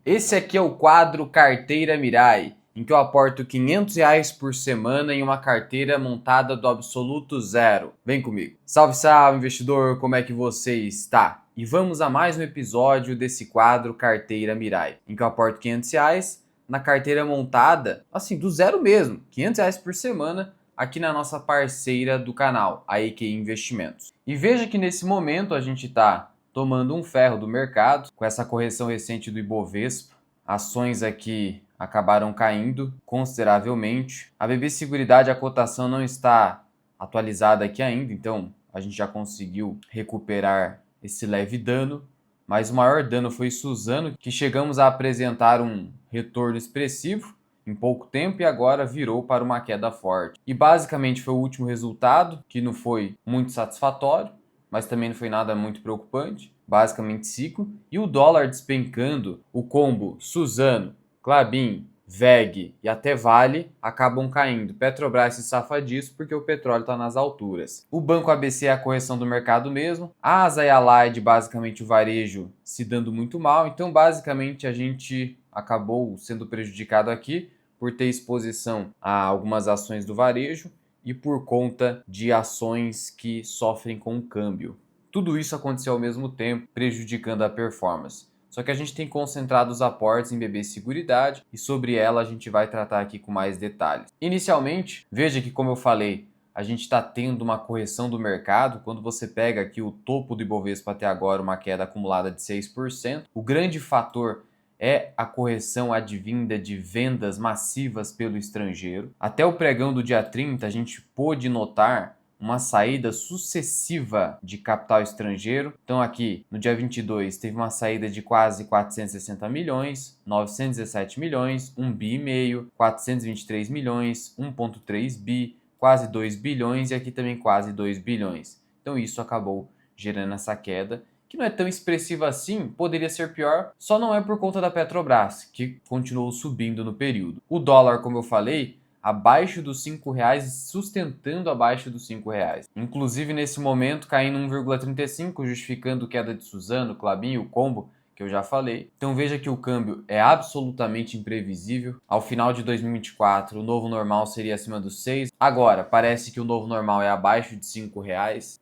Esse aqui é o quadro Carteira Mirai, em que eu aporto R$ 500 por semana em uma carteira montada do absoluto zero. Vem comigo. Salve, salve, investidor, como é que você está? E vamos a mais um episódio desse quadro Carteira Mirai, em que eu aporto R$ 500 na carteira montada, assim, do zero mesmo, R$ 500 por semana, aqui na nossa parceira do canal, a EQI Investimentos. E veja que nesse momento a gente está tomando um ferro do mercado com essa correção recente do Ibovespa. Ações aqui acabaram caindo consideravelmente. A BB Seguridade, a cotação não está atualizada aqui ainda, então a gente já conseguiu recuperar esse leve dano. Mas o maior dano foi Suzano, que chegamos a apresentar um retorno expressivo em pouco tempo e agora virou para uma queda forte. E basicamente foi o último resultado, que não foi muito satisfatório, mas também não foi nada muito preocupante, basicamente ciclo, e o dólar despencando, o combo Suzano, Klabin, VEG e até Vale acabam caindo. Petrobras se safa disso porque o petróleo está nas alturas. O Banco ABC é a correção do mercado mesmo, a ASA e a Allied, basicamente o varejo se dando muito mal, então basicamente a gente acabou sendo prejudicado aqui por ter exposição a algumas ações do varejo e por conta de ações que sofrem com o câmbio. Tudo isso aconteceu ao mesmo tempo, prejudicando a performance. Só que a gente tem concentrado os aportes em BB Seguridade e sobre ela a gente vai tratar aqui com mais detalhes. Inicialmente, veja que, como eu falei, a gente está tendo uma correção do mercado. Quando você pega aqui o topo do Ibovespa até agora, uma queda acumulada de 6%, o grande fator é a correção advinda de vendas massivas pelo estrangeiro. Até o pregão do dia 30, a gente pôde notar uma saída sucessiva de capital estrangeiro. Então aqui, no dia 22, teve uma saída de quase 460 milhões, 917 milhões, 1,5 bi, 423 milhões, 1,3 bi, quase 2 bilhões e aqui também quase 2 bilhões. Então isso acabou gerando essa queda, que não é tão expressiva assim, poderia ser pior, só não é por conta da Petrobras, que continuou subindo no período. O dólar, como eu falei, abaixo dos R$ 5 e sustentando abaixo dos R$ 5. Inclusive, nesse momento, caindo 1,35, justificando queda de Suzano, Klabin e o combo, que eu já falei. Então veja que o câmbio é absolutamente imprevisível. Ao final de 2024, o novo normal seria acima dos 6. Agora, parece que o novo normal é abaixo de R$ 5.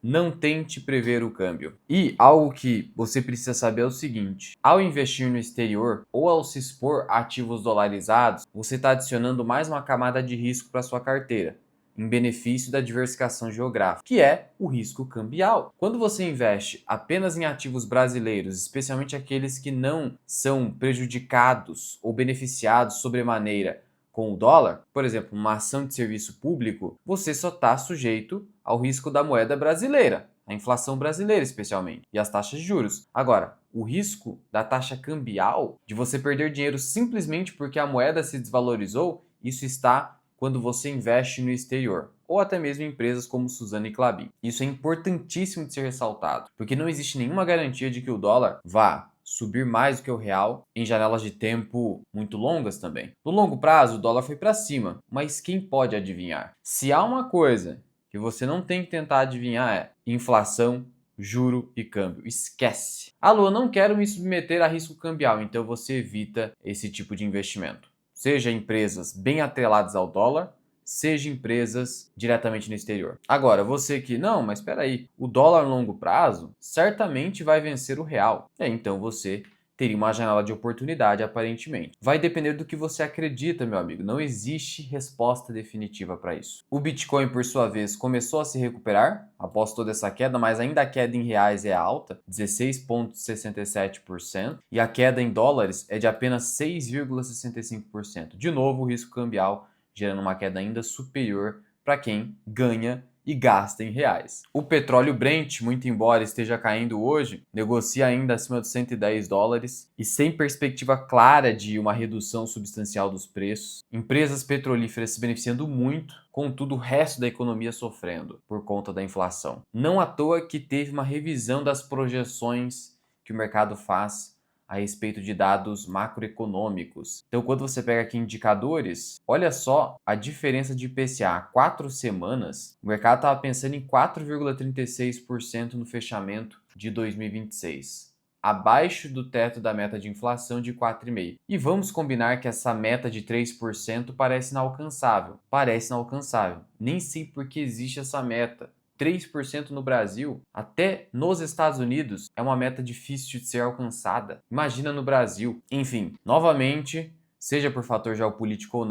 Não tente prever o câmbio. E algo que você precisa saber é o seguinte: ao investir no exterior ou ao se expor a ativos dolarizados, você está adicionando mais uma camada de risco para sua carteira, em benefício da diversificação geográfica, que é o risco cambial. Quando você investe apenas em ativos brasileiros, especialmente aqueles que não são prejudicados ou beneficiados sobremaneira com o dólar, por exemplo, uma ação de serviço público, você só está sujeito ao risco da moeda brasileira, a inflação brasileira especialmente, e as taxas de juros. Agora, o risco da taxa cambial, de você perder dinheiro simplesmente porque a moeda se desvalorizou, isso está quando você investe no exterior, ou até mesmo em empresas como Suzano e Klabin. Isso é importantíssimo de ser ressaltado, porque não existe nenhuma garantia de que o dólar vá subir mais do que o real em janelas de tempo muito longas também. No longo prazo, o dólar foi para cima, mas quem pode adivinhar? Se há uma coisa que você não tem que tentar adivinhar é inflação, juro e câmbio. Esquece. Alô, não quero me submeter a risco cambial, então você evita esse tipo de investimento. Seja empresas bem atreladas ao dólar, seja empresas diretamente no exterior. Agora, você que, não, mas espera aí, o dólar a longo prazo certamente vai vencer o real. Então você teria uma janela de oportunidade, aparentemente. Vai depender do que você acredita, meu amigo. Não existe resposta definitiva para isso. O Bitcoin, por sua vez, começou a se recuperar após toda essa queda, mas ainda a queda em reais é alta, 16,67%, e a queda em dólares é de apenas 6,65%. De novo, o risco cambial gerando uma queda ainda superior para quem ganha e gasta em reais. O petróleo Brent, muito embora esteja caindo hoje, negocia ainda acima dos $110 e sem perspectiva clara de uma redução substancial dos preços. Empresas petrolíferas se beneficiando muito, contudo o resto da economia sofrendo por conta da inflação. Não à toa que teve uma revisão das projeções que o mercado faz a respeito de dados macroeconômicos. Então, quando você pega aqui indicadores, olha só a diferença de IPCA. Há 4 semanas, o mercado estava pensando em 4,36% no fechamento de 2026. abaixo do teto da meta de inflação de 4,5%. E vamos combinar que essa meta de 3% parece inalcançável. Parece inalcançável. Nem sei por que existe essa meta. 3% no Brasil, até nos Estados Unidos, é uma meta difícil de ser alcançada. Imagina no Brasil. Enfim, novamente, seja por fator geopolítico ou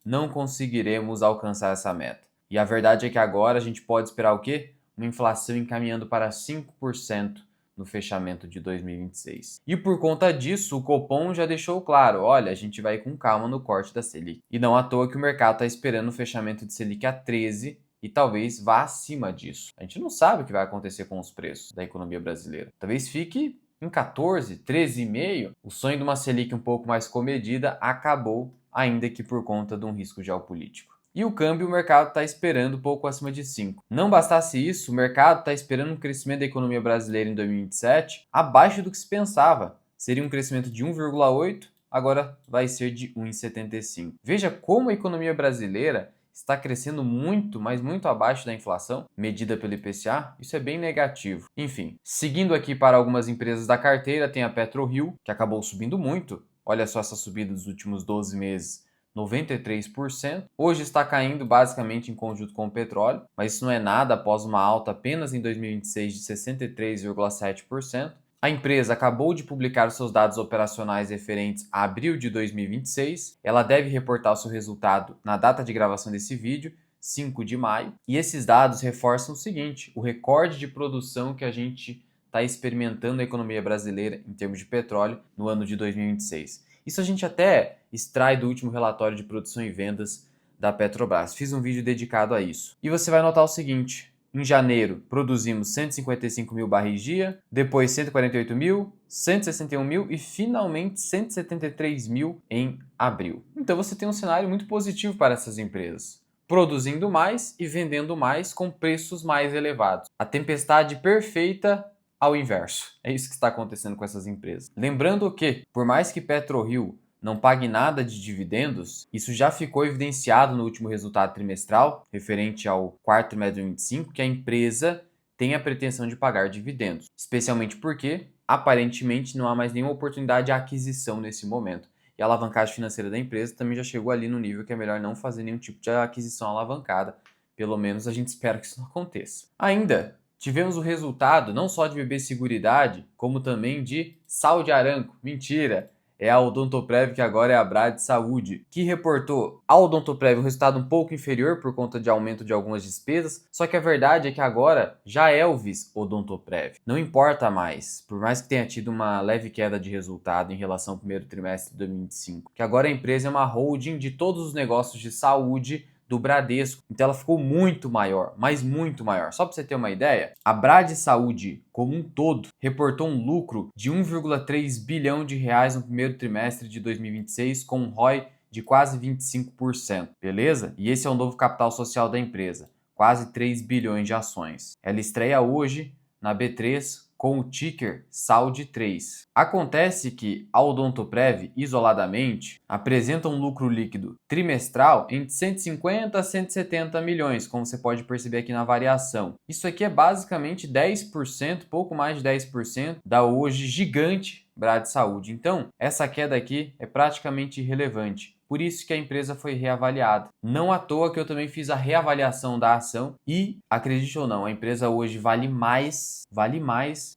não conseguiremos alcançar essa meta. E a verdade é que agora a gente pode esperar o quê? Uma inflação encaminhando para 5% no fechamento de 2026. E por conta disso, o Copom já deixou claro, olha, a gente vai com calma no corte da Selic. E não à toa que o mercado está esperando o fechamento de Selic a 13 e talvez vá acima disso. A gente não sabe o que vai acontecer com os preços da economia brasileira. Talvez fique em 14, 13,5. O sonho de uma Selic um pouco mais comedida acabou, ainda que por conta de um risco geopolítico. E o câmbio, o mercado está esperando um pouco acima de 5. Não bastasse isso, o mercado está esperando um crescimento da economia brasileira em 2027 abaixo do que se pensava. Seria um crescimento de 1,8, agora vai ser de 1,75. Veja como a economia brasileira está crescendo muito, mas muito abaixo da inflação, medida pelo IPCA, isso é bem negativo. Enfim, seguindo aqui para algumas empresas da carteira, tem a PetroRio, que acabou subindo muito. Olha só essa subida dos últimos 12 meses. 93%. Hoje está caindo basicamente em conjunto com o petróleo, mas isso não é nada após uma alta apenas em 2026 de 63,7%. A empresa acabou de publicar os seus dados operacionais referentes a abril de 2026. Ela deve reportar o seu resultado na data de gravação desse vídeo, 5 de maio. E esses dados reforçam o seguinte: o recorde de produção que a gente está experimentando na economia brasileira em termos de petróleo no ano de 2026. Isso a gente até extrai do último relatório de produção e vendas da Petrobras. Fiz um vídeo dedicado a isso. E você vai notar o seguinte: em janeiro produzimos 155 mil barris dia, depois 148 mil, 161 mil e finalmente 173 mil em abril. Então você tem um cenário muito positivo para essas empresas. Produzindo mais e vendendo mais com preços mais elevados. A tempestade perfeita ao inverso. É isso que está acontecendo com essas empresas. Lembrando que, por mais que PetroRio não pague nada de dividendos, isso já ficou evidenciado no último resultado trimestral, referente ao quarto trimestre de 2025, que a empresa tem a pretensão de pagar dividendos, especialmente porque, aparentemente, não há mais nenhuma oportunidade de aquisição nesse momento. E a alavancagem financeira da empresa também já chegou ali no nível que é melhor não fazer nenhum tipo de aquisição alavancada. Pelo menos a gente espera que isso não aconteça. Ainda tivemos o resultado não só de BB Seguridade, como também de Saúde Aramco. Mentira! É a Odontoprev, que agora é a Brad Saúde, que reportou a Odontoprev um resultado um pouco inferior por conta de aumento de algumas despesas, só que a verdade é que agora já é o Elvis Odontoprev. Não importa mais, por mais que tenha tido uma leve queda de resultado em relação ao primeiro trimestre de 2025, que agora a empresa é uma holding de todos os negócios de saúde do Bradesco. Então ela ficou muito maior, mas muito maior. Só para você ter uma ideia, a Brad Saúde como um todo reportou um lucro de 1,3 bilhão de reais no primeiro trimestre de 2026 com um ROI de quase 25%, beleza? E esse é o novo capital social da empresa, quase 3 bilhões de ações. Ela estreia hoje na B3 com o ticker SAUD3. Acontece que a Odontoprev, isoladamente, apresenta um lucro líquido trimestral entre 150 a 170 milhões, como você pode perceber aqui na variação. Isso aqui é basicamente 10%, pouco mais de 10% da hoje gigante Brad Saúde. Então, essa queda aqui é praticamente irrelevante. Por isso que a empresa foi reavaliada. Não à toa que eu também fiz a reavaliação da ação e, acredite ou não, a empresa hoje vale mais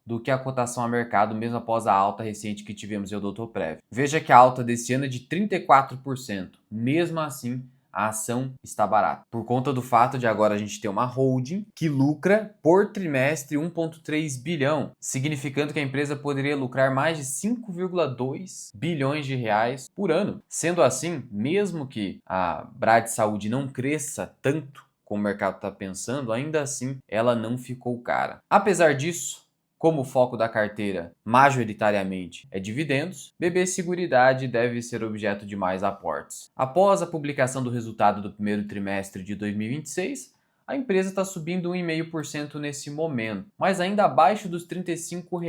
do que a cotação a mercado, mesmo após a alta recente que tivemos em Odontoprev. Veja que a alta desse ano é de 34%. Mesmo assim, a ação está barata. Por conta do fato de agora a gente ter uma holding que lucra por trimestre 1,3 bilhão, significando que a empresa poderia lucrar mais de 5,2 bilhões de reais por ano. Sendo assim, mesmo que a Brad Saúde não cresça tanto como o mercado está pensando, ainda assim ela não ficou cara. Apesar disso, como o foco da carteira majoritariamente é dividendos, BB Seguridade deve ser objeto de mais aportes. Após a publicação do resultado do primeiro trimestre de 2026, a empresa está subindo 1,5% nesse momento, mas ainda abaixo dos R$ 35,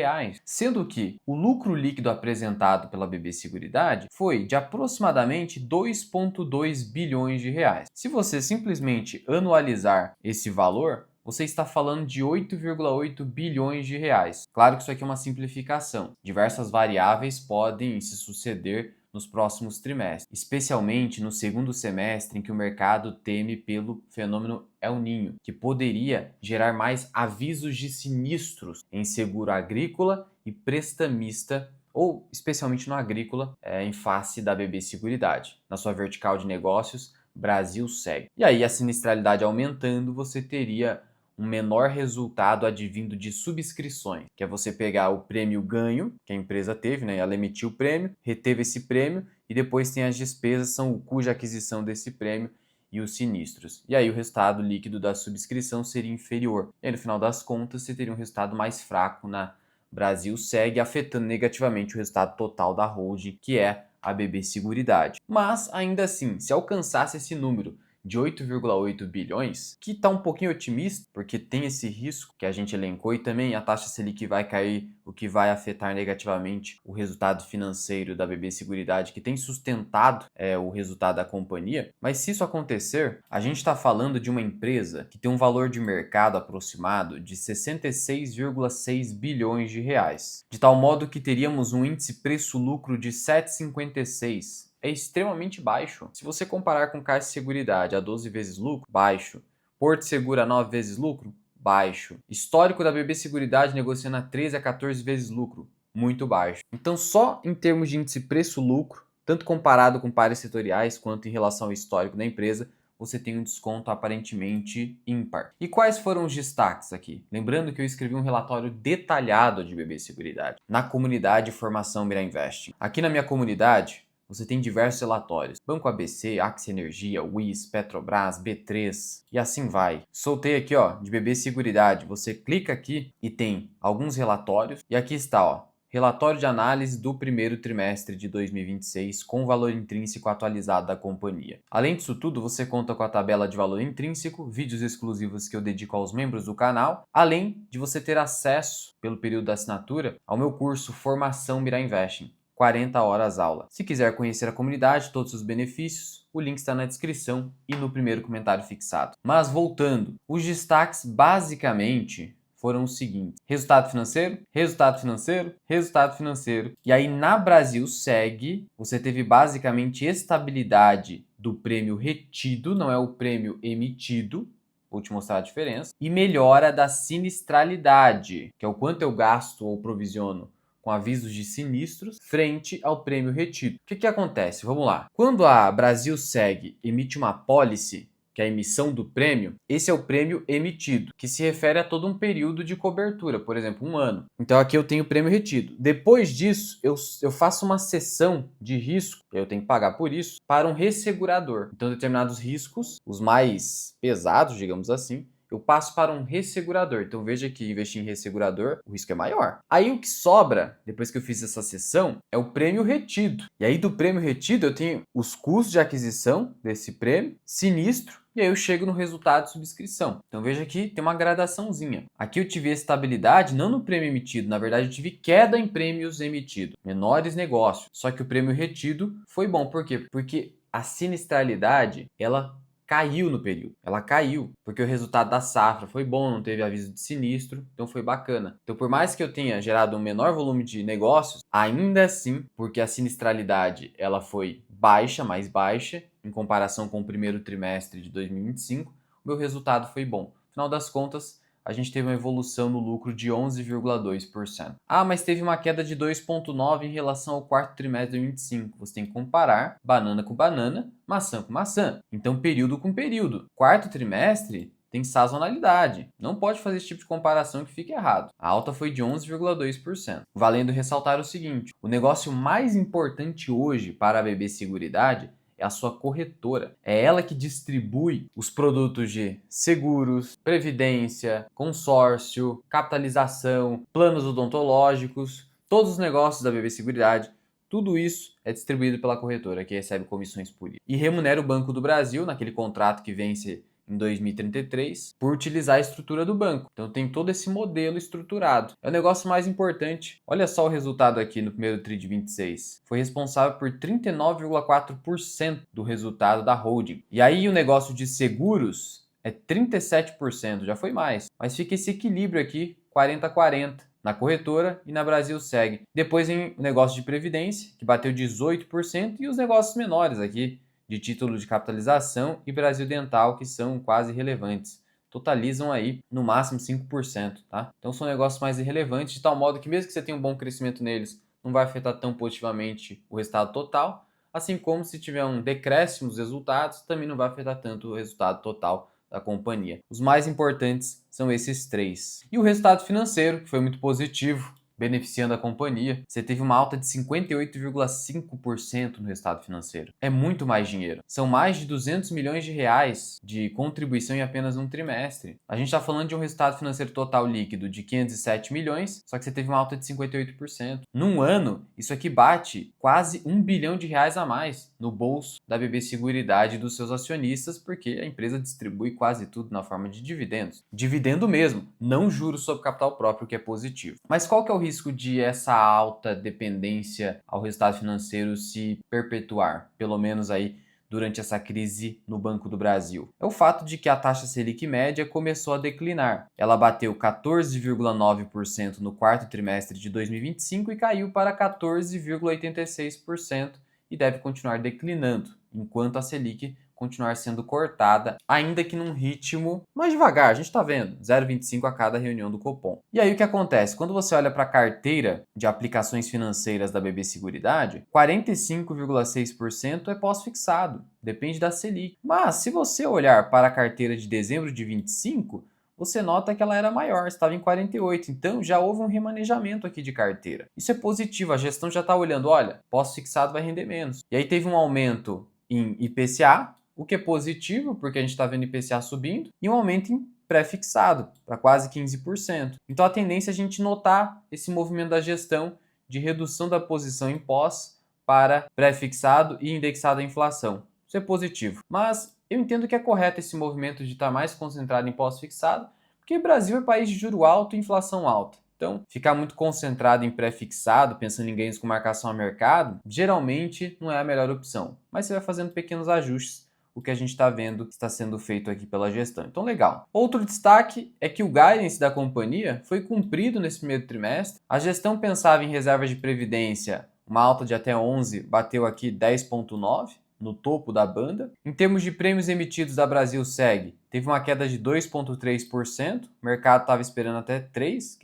sendo que o lucro líquido apresentado pela BB Seguridade foi de aproximadamente 2,2 bilhões de reais. Se você simplesmente anualizar esse valor, você está falando de 8,8 bilhões de reais. Claro que isso aqui é uma simplificação. Diversas variáveis podem se suceder nos próximos trimestres, especialmente no segundo semestre, em que o mercado teme pelo fenômeno El Niño, que poderia gerar mais avisos de sinistros em seguro agrícola e prestamista, ou especialmente no agrícola, em face da BB Seguridade. Na sua vertical de negócios, Brasil segue. E aí, a sinistralidade aumentando, você teria um menor resultado advindo de subscrições, que é você pegar o prêmio ganho que a empresa teve, né? Ela emitiu o prêmio, reteve esse prêmio e depois tem as despesas, são o cuja aquisição desse prêmio e os sinistros. E aí o resultado líquido da subscrição seria inferior. E aí, no final das contas, você teria um resultado mais fraco na Brasil segue, afetando negativamente o resultado total da holding, que é a BB Seguridade. Mas, ainda assim, se alcançasse esse número de 8,8 bilhões, que está um pouquinho otimista, porque tem esse risco que a gente elencou e também a taxa Selic vai cair, o que vai afetar negativamente o resultado financeiro da BB Seguridade, que tem sustentado o resultado da companhia. Mas se isso acontecer, a gente está falando de uma empresa que tem um valor de mercado aproximado de 66,6 bilhões de reais, de tal modo que teríamos um índice preço-lucro de 7,56. É extremamente baixo. Se você comparar com Caixa Seguridade a 12 vezes lucro, baixo. Porto Seguro a 9 vezes lucro, baixo. Histórico da BB Seguridade negociando a 13 a 14 vezes lucro, muito baixo. Então, só em termos de índice preço-lucro, tanto comparado com pares setoriais quanto em relação ao histórico da empresa, você tem um desconto aparentemente ímpar. E quais foram os destaques aqui? Lembrando que eu escrevi um relatório detalhado de BB Seguridade na comunidade Formação Mira Investing. Aqui na minha comunidade, você tem diversos relatórios. Banco ABC, Axia Energia, WIS, Petrobras, B3 e assim vai. Soltei aqui, de BB Seguridade. Você clica aqui e tem alguns relatórios. E aqui está, relatório de análise do primeiro trimestre de 2026 com o valor intrínseco atualizado da companhia. Além disso tudo, você conta com a tabela de valor intrínseco, vídeos exclusivos que eu dedico aos membros do canal, além de você ter acesso, pelo período da assinatura, ao meu curso Formação Mira Investing. 40 horas aula. Se quiser conhecer a comunidade, todos os benefícios, o link está na descrição e no primeiro comentário fixado. Mas voltando, os destaques basicamente foram os seguintes: resultado financeiro, resultado financeiro, resultado financeiro. E aí na Brasil segue, você teve basicamente estabilidade do prêmio retido, não é o prêmio emitido. Vou te mostrar a diferença. E melhora da sinistralidade, que é o quanto eu gasto ou provisiono com avisos de sinistros frente ao prêmio retido. O que acontece? Vamos lá. Quando a Brasil Seg emite uma apólice, que é a emissão do prêmio, esse é o prêmio emitido, que se refere a todo um período de cobertura, por exemplo, 1 ano. Então aqui eu tenho o prêmio retido. Depois disso, eu faço uma cessão de risco, eu tenho que pagar por isso, para um ressegurador. Então determinados riscos, os mais pesados, digamos assim, eu passo para um ressegurador. Então veja que investir em ressegurador, o risco é maior. Aí o que sobra, depois que eu fiz essa sessão, é o prêmio retido. E aí do prêmio retido eu tenho os custos de aquisição desse prêmio, sinistro, e aí eu chego no resultado de subscrição. Então veja que tem uma gradaçãozinha. Aqui eu tive estabilidade não no prêmio emitido, na verdade eu tive queda em prêmios emitidos, menores negócios. Só que o prêmio retido foi bom. Por quê? Porque a sinistralidade, ela caiu no período. Ela caiu, porque o resultado da safra foi bom, não teve aviso de sinistro, então foi bacana. Então, por mais que eu tenha gerado um menor volume de negócios, ainda assim, porque a sinistralidade ela foi baixa, mais baixa, em comparação com o primeiro trimestre de 2025, o meu resultado foi bom. No final das contas, a gente teve uma evolução no lucro de 11,2%. Ah, mas teve uma queda de 2,9% em relação ao quarto trimestre de 2025. Você tem que comparar banana com banana, maçã com maçã. Então, período com período. Quarto trimestre tem sazonalidade. Não pode fazer esse tipo de comparação que fica errado. A alta foi de 11,2%. Valendo ressaltar o seguinte: o negócio mais importante hoje para a BB Seguridade é a sua corretora. É ela que distribui os produtos de seguros, previdência, consórcio, capitalização, planos odontológicos, todos os negócios da BB Seguridade. Tudo isso é distribuído pela corretora, que recebe comissões por isso. E remunera o Banco do Brasil, naquele contrato que vence em 2033, por utilizar a estrutura do banco. Então tem todo esse modelo estruturado. É o negócio mais importante. Olha só o resultado aqui no primeiro TRI de 26. Foi responsável por 39,4% do resultado da holding. E aí o negócio de seguros é 37%, já foi mais. Mas fica esse equilíbrio aqui, 40-40, na corretora e na Brasilseg. Depois vem o negócio de previdência, que bateu 18%, e os negócios menores aqui, de título de capitalização e Brasil Dental, que são quase irrelevantes. Totalizam aí no máximo 5%, tá? Então são negócios mais irrelevantes, de tal modo que mesmo que você tenha um bom crescimento neles, não vai afetar tão positivamente o resultado total, assim como se tiver um decréscimo dos resultados, também não vai afetar tanto o resultado total da companhia. Os mais importantes são esses três. E o resultado financeiro, que foi muito positivo, beneficiando a companhia, você teve uma alta de 58,5% no resultado financeiro. É muito mais dinheiro. São mais de 200 milhões de reais de contribuição em apenas um trimestre. A gente está falando de um resultado financeiro total líquido de 507 milhões, só que você teve uma alta de 58%. Num ano, isso aqui bate quase 1 bilhão de reais a mais no bolso da BB Seguridade e dos seus acionistas, porque a empresa distribui quase tudo na forma de dividendos. Dividendo mesmo, não juros sobre capital próprio, que é positivo. Mas qual que é o risco de essa alta dependência ao resultado financeiro se perpetuar, pelo menos aí durante essa crise no Banco do Brasil? É o fato de que a taxa Selic média começou a declinar. Ela bateu 14,9% no quarto trimestre de 2025 e caiu para 14,86% e deve continuar declinando, enquanto a Selic continuar sendo cortada, ainda que num ritmo mais devagar. A gente está vendo, 0,25 a cada reunião do Copom. E aí o que acontece? Quando você olha para a carteira de aplicações financeiras da BB Seguridade, 45,6% é pós-fixado, depende da Selic. Mas se você olhar para a carteira de dezembro de 25, você nota que ela era maior, estava em 48, então já houve um remanejamento aqui de carteira. Isso é positivo, a gestão já está olhando, olha, pós-fixado vai render menos. E aí teve um aumento em IPCA, o que é positivo, porque a gente está vendo IPCA subindo, e um aumento em pré-fixado, para quase 15%. Então a tendência é a gente notar esse movimento da gestão de redução da posição em pós para pré-fixado e indexado à inflação. Isso é positivo. Mas eu entendo que é correto esse movimento de estar mais concentrado em pós-fixado, porque o Brasil é país de juro alto e inflação alta. Então, ficar muito concentrado em pré-fixado, pensando em ganhos com marcação a mercado, geralmente não é a melhor opção. Mas você vai fazendo pequenos ajustes, o que a gente está vendo que está sendo feito aqui pela gestão. Então, legal. Outro destaque é que o guidance da companhia foi cumprido nesse primeiro trimestre. A gestão pensava em reservas de previdência, uma alta de até 11, bateu aqui 10,9 no topo da banda. Em termos de prêmios emitidos da Brasilseg, teve uma queda de 2,3%, o mercado estava esperando até 3%,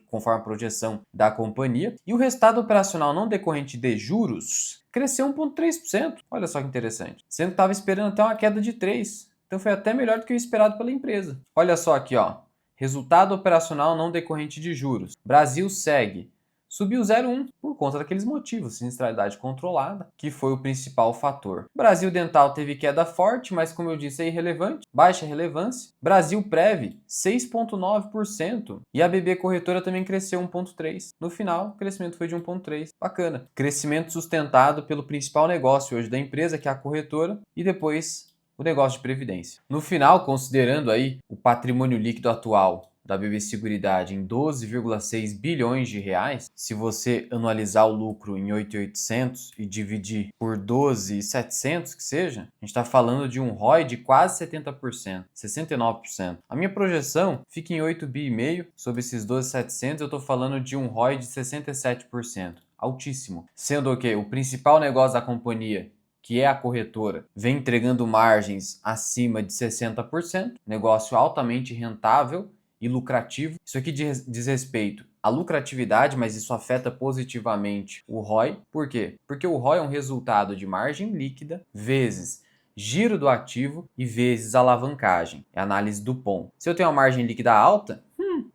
conforme a projeção da companhia. E o resultado operacional não decorrente de juros cresceu 1,3%, olha só que interessante, sendo que estava esperando até uma queda de 3%, então foi até melhor do que o esperado pela empresa. Olha só aqui, ó, resultado operacional não decorrente de juros. Brasilseg subiu 0,1 por conta daqueles motivos, sinistralidade controlada, que foi o principal fator. Brasil Dental teve queda forte, mas como eu disse é irrelevante, baixa relevância. Brasilprev 6,9% e a BB Corretora também cresceu 1,3%. No final, o crescimento foi de 1,3%. Bacana. Crescimento sustentado pelo principal negócio hoje da empresa, que é a corretora, e depois o negócio de previdência. No final, considerando aí o patrimônio líquido atual da BB Seguridade em 12,6 bilhões de reais, se você anualizar o lucro em 8.800 e dividir por 12.700 que seja, a gente está falando de um ROI de quase 70%, 69%. A minha projeção fica em 8,5 bi sobre esses 12.700, eu estou falando de um ROI de 67%, altíssimo. Sendo o que o principal negócio da companhia, que é a corretora, vem entregando margens acima de 60%, negócio altamente rentável e lucrativo. Isso aqui diz respeito à lucratividade, mas isso afeta positivamente o ROI. Por quê? Porque o ROI é um resultado de margem líquida vezes giro do ativo e vezes alavancagem. É a análise do POM. Se eu tenho uma margem líquida alta,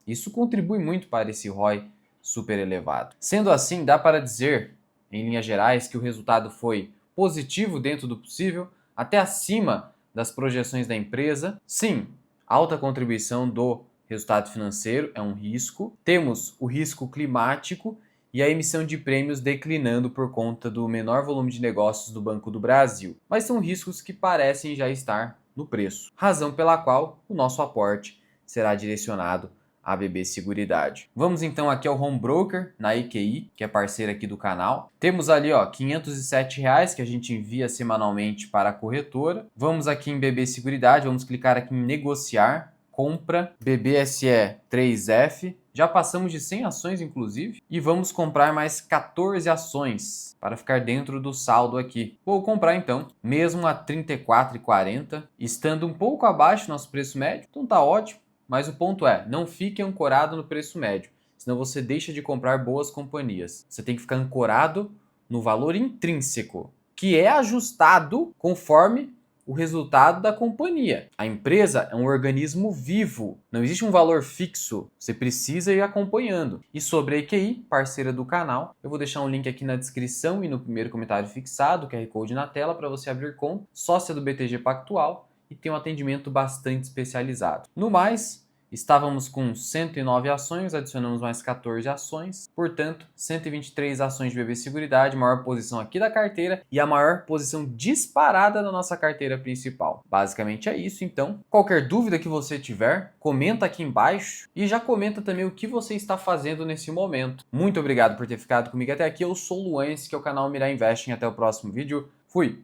isso contribui muito para esse ROI super elevado. Sendo assim, dá para dizer, em linhas gerais, que o resultado foi positivo dentro do possível, até acima das projeções da empresa. Sim, alta contribuição do resultado financeiro é um risco. Temos o risco climático e a emissão de prêmios declinando por conta do menor volume de negócios do Banco do Brasil. Mas são riscos que parecem já estar no preço, razão pela qual o nosso aporte será direcionado a BB Seguridade. Vamos então aqui ao Home Broker, na EQI, que é parceira aqui do canal. Temos ali, ó, R$ 507 que a gente envia semanalmente para a corretora. Vamos aqui em BB Seguridade, vamos clicar aqui em negociar, compra, BBSE 3F. Já passamos de 100 ações, inclusive, e vamos comprar mais 14 ações para ficar dentro do saldo aqui. Vou comprar então, mesmo a R$ 34,40, estando um pouco abaixo do nosso preço médio, então tá ótimo. Mas o ponto é, não fique ancorado no preço médio, senão você deixa de comprar boas companhias. Você tem que ficar ancorado no valor intrínseco, que é ajustado conforme o resultado da companhia. A empresa é um organismo vivo, não existe um valor fixo, você precisa ir acompanhando. E sobre a EQI, parceira do canal, eu vou deixar um link aqui na descrição e no primeiro comentário fixado, QR Code na tela, para você abrir conta, sócia do BTG Pactual, e tem um atendimento bastante especializado. No mais, estávamos com 109 ações, adicionamos mais 14 ações, portanto, 123 ações de BB Seguridade, maior posição aqui da carteira e a maior posição disparada da nossa carteira principal. Basicamente é isso, então. Qualquer dúvida que você tiver, comenta aqui embaixo e já comenta também o que você está fazendo nesse momento. Muito obrigado por ter ficado comigo até aqui, eu sou o Luan, esse que é o canal Mirai Investing, até o próximo vídeo, fui!